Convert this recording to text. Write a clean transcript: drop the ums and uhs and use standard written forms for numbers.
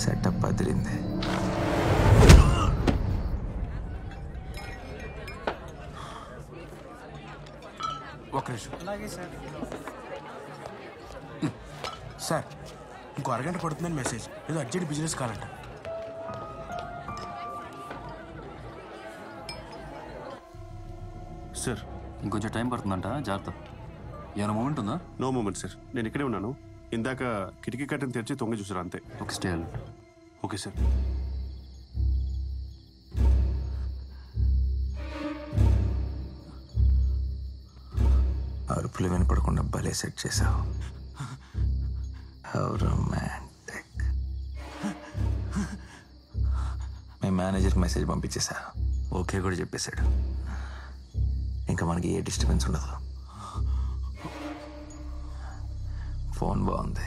Setup అదిరింది. ఒక నిమిషం. అలాగే సార్. సార్ ఇంకో అరగంట పడుతుందని మెసేజ్. ఏదో అర్జెంట్ బిజినెస్ కావాలంట. సార్ ఇంకొంచెం టైం పడుతుందంట, జాగ్రత్త. ఏమైనా మూమెంట్ ఉందా? నో మూమెంట్ సార్, నేను ఇక్కడే ఉన్నాను. ఇందాక కిటికీ కట్టని తెరిచి తొంగి చూసారు అంతే. ఒక స్టే. Okay sir. అరుపులు వినపడకుండా భలే సెట్ చేసావు. How romantic. మీ మేనేజర్కి మెసేజ్ పంపించేసా, ఓకే కూడా చెప్పేశాడు. ఇంకా మనకి ఏ డిస్టర్బెన్స్ ఉండదు. ఫోన్ బాగుంది.